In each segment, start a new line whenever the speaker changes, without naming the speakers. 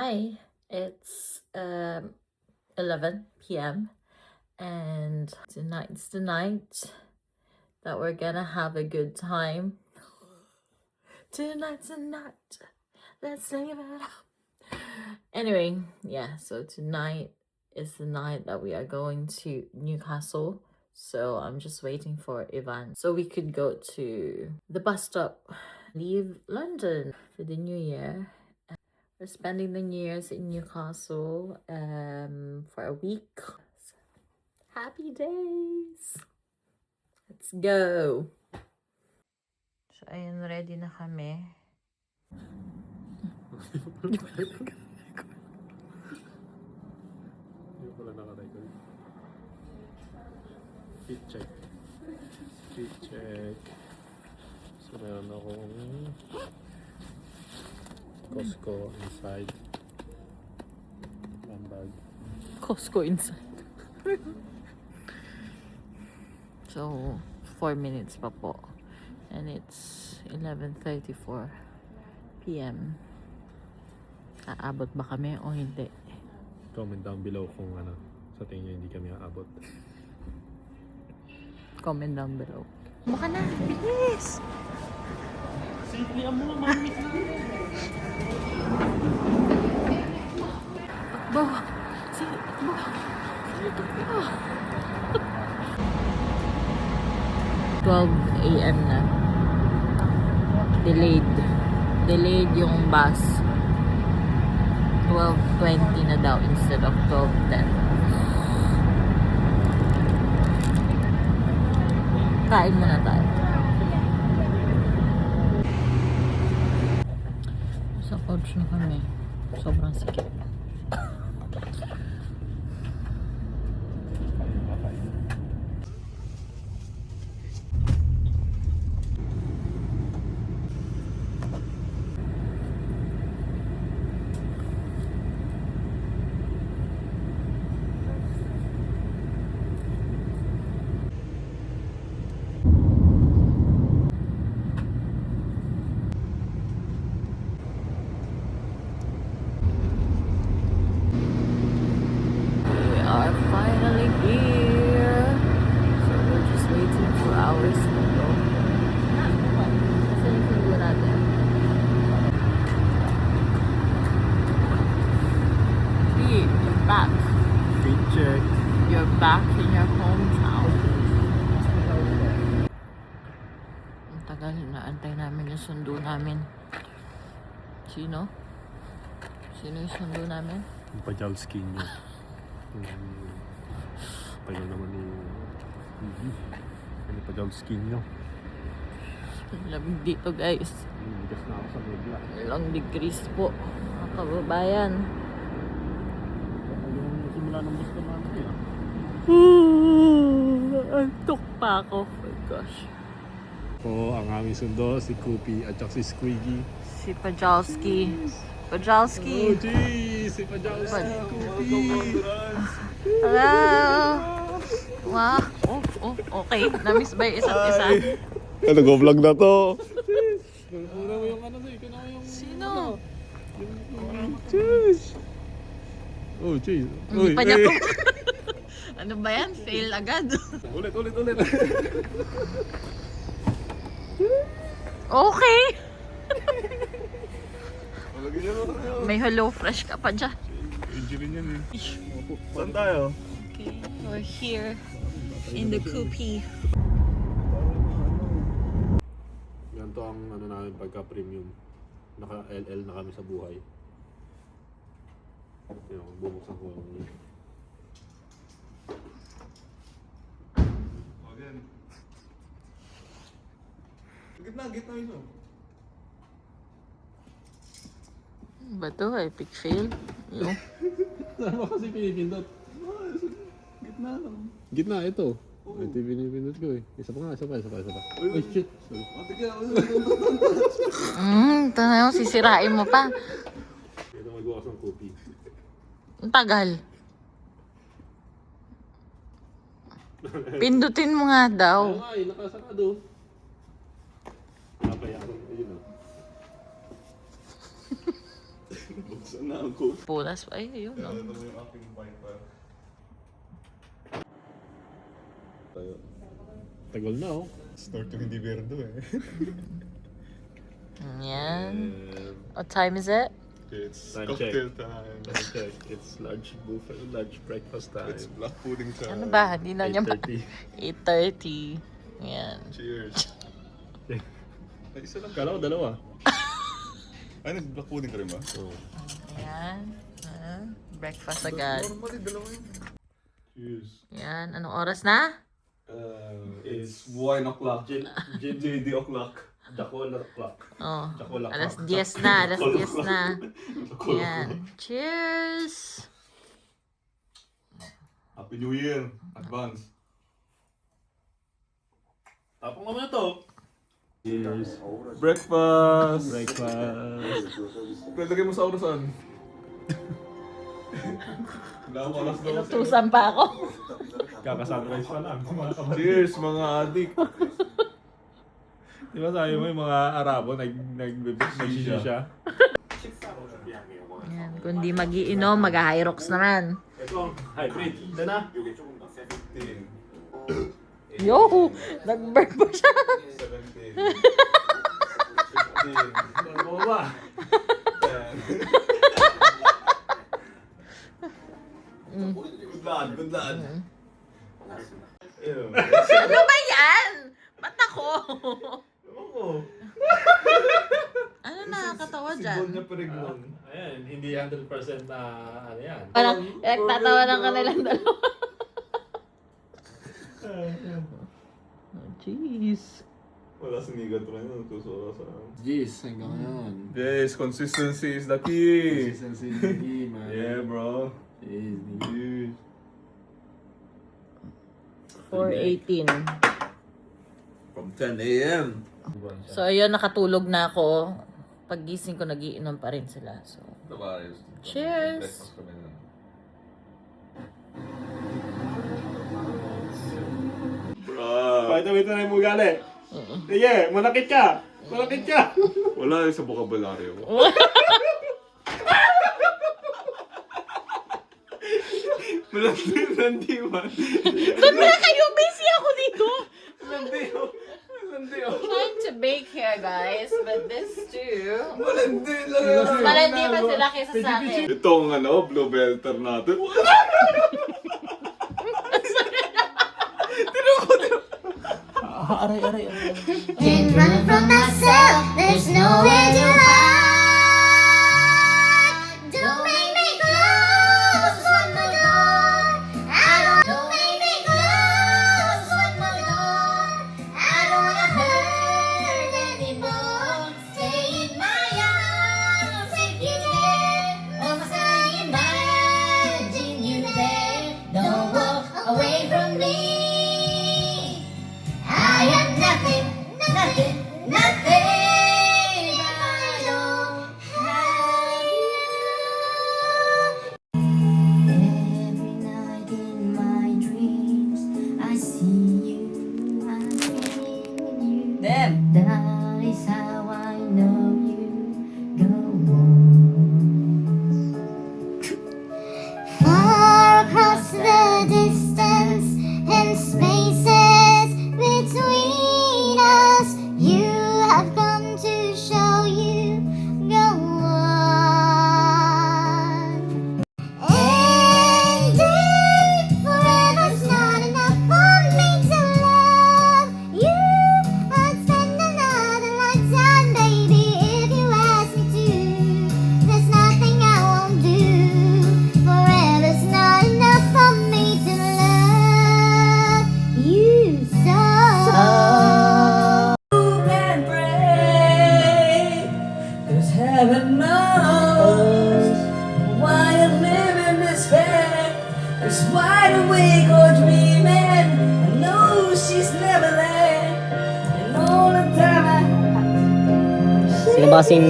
Hi, it's 11 p.m. and tonight's the night that we're gonna have a good time. Tonight's the night. Let's live it up. Anyway, yeah, so tonight is the night that we are going to Newcastle. So I'm just waiting for Ivan so we could go to the bus stop, leave London for the new year. We're spending the New Year's in Newcastle for a week. Happy days! Let's go! So, ayun, ready na kami.
Hindi pala naka-record. Fit check. Fit check. So, meron akong Costco inside. One bag.
Costco inside. So, 4 minutes pa po. And it's 11:34 p.m. Aabot ba kami o hindi?
Comment down below kung ano, sa tingin nyo hindi kami aabot.
Comment down below. Baka na! Bilis!
Simple mo, mamit na!
Takbo! Sige, takbo! Takbo! 12 a.m. na. Delayed yung bus. 12:20 na daw instead of 12:10. Kain muna tayo. Sa couch na kami. Sobrang sikip. Are finally here. So we're just waiting for hours to go. Kasi yung sundo natin. See, you're back.
Fit check.
You're back in your hometown. Ang tagal, naantay namin yung sundo namin. Sino? Sino yung sundo namin?
Yung Pajalski nyo. Tagal naman ni Pajalski nyo.
Lamig dito guys.
Bigas na ako sa bigla.
Ilang degrees po, mga kababayan.
Yung simula ng gusto namin kaya.
Antok pa ako. Oh my gosh.
Po, ang aming sundo, si Koopy at saka si Squiggy.
Si Pajalski. Pajalski.
Oh, geez! Si Pajalski, Koopy!
Hello! Wow. Okay. Na-miss ba yung isa't isa?
Nag-vlog na to! Una mo yung ano sa'yo, ikaw na yung...
Sino?
Jeez! Oh, jeez!
Hindi pa niya po. Ano ba yan? Fail agad.
Ulit!
Okay. May Hello Fresh ka pa dyan.
Injury niyan eh. Saan tayo?
Okay, we're here in the Koopy.
Yan to ang ano namin pagka-premium. Naka-LL na kami sa buhay. Yung bubuksan ko yung... Again. Gitna yun.
Ba to? Epic fail? Yung
Saan mo kasi pinipindot? Gitna, ito. Ito yung pinipindot ko eh. Isa pa. Uy, shit. Sorry.
ito na yung sisirain mo pa.
Ito magbukas ng Koopy.
Ang tagal. Pindutin mo nga daw.
Oo nga eh, nakasarado. Napaya ko. Ayun o.
Saan na ako?
Punas. Ay, yun. No?
Ano yung aking bike pa? Tayo.
Tagal na oh.
Start yung hindi berdo eh.
Yan.
And
What time is it?
it's
Time
cocktail time.
Okay, it's large buffet, large breakfast time.
It's black pudding time.
Ano ba? Hindi na niya ma...
8:30.
8:30. Yan.
Cheers. Ay, isa lang.
Kala ko dalawa.
Ay, nag-black pudding ka rin ba?
Oo.
Ayan. Breakfast agad.
Normally, dalawa yun. Cheers.
Yan. Anong oras na?
It's 1 o'clock.
Gin,
JD o'clock.
Jacola clock.
Oh.
Jacola
Alas
clock.
10 na. Alas 10 na. Yan. Cheers!
Happy New Year. Advance.
Tapong mo na to. Cheers.
Breakfast.
Breakfast.
Lagay mo sa orasan. Wala ko alas 12.
Inutusan pa ako.
Kaka-sunrise pa lang. Mga kapatid.
Cheers mga adik.
Di ba sabi mo yung mga Arabo nagsisisya?
Yan. Kung di mag-iinom, mag-hyrox naman.
Ito, hybrid. Ito na.
15.
Yo! Nag-burp pa siya.
17. 15.
Ano ba?
10. Good lad, good lad. Ew.
Ano ba yan? Ba't ako?
Oo.
Ano nakakatawa
Si
dyan?
Bonya Perignon.
Ayan, hindi 100% na ano yan.
Parang nagtatawa ng kanilang dalawa. Jeez.
Wala sinigat rin yun. Tuso sa...
Jeez, hanggang ngayon.
Yes, consistency is the key.
Consistency is the key, man.
Yeah, bro.
Jeez,
Yes.
4:18.
From 10 a.m.
So ayun, nakatulog na ako. Paggising ko, nagiinom pa rin sila. So, cheers!
Bro.
Pakita mo ito na yung mugali. Sige, manakit ka. Manakit ka.
Wala yun sa bokabularyo. Malandi man.
Ba't wala kayo? Busy ako dito!
Malandi
Trying to bake here, guys. But this too.
Malandi lang.
Malandi pa sila kaysa sa akin.
Itong blue belter natin.
Can't run from myself, there's nowhere to hide. Don't make me close one more door. Don't make me close one more door. I don't wanna hurt anymore. Stay in my arms if you dare. Oh, I imagine you there. Don't walk away from me. I am nothing, nothing, nothing. I don't have you. Every night in my dreams, I see you, I'm feeling you.
Them.
That is how I know you go on. Far across the distance and spaces between us, you have come to show you go on. And if forever's not enough for me to love you, I'd spend another lifetime, baby, if you ask me to. There's nothing I won't do. Forever's not enough for me to love you so.
And pray, 'cause heaven knows why I'm living this way. It's wide awake or dreaming. I know she's never there. And all the time
Sino ba kasing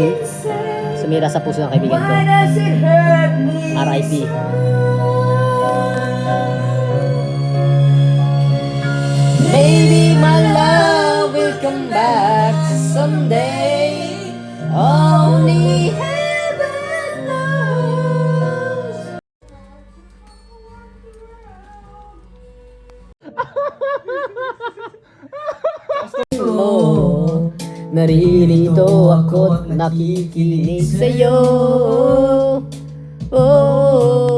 sumira sa puso ng kaibigan ko?
why does it hurt me?
RIP.
Maybe my love will come back someday. Only heaven knows.
Naririto ako't nakikinig sa'yo. Oh,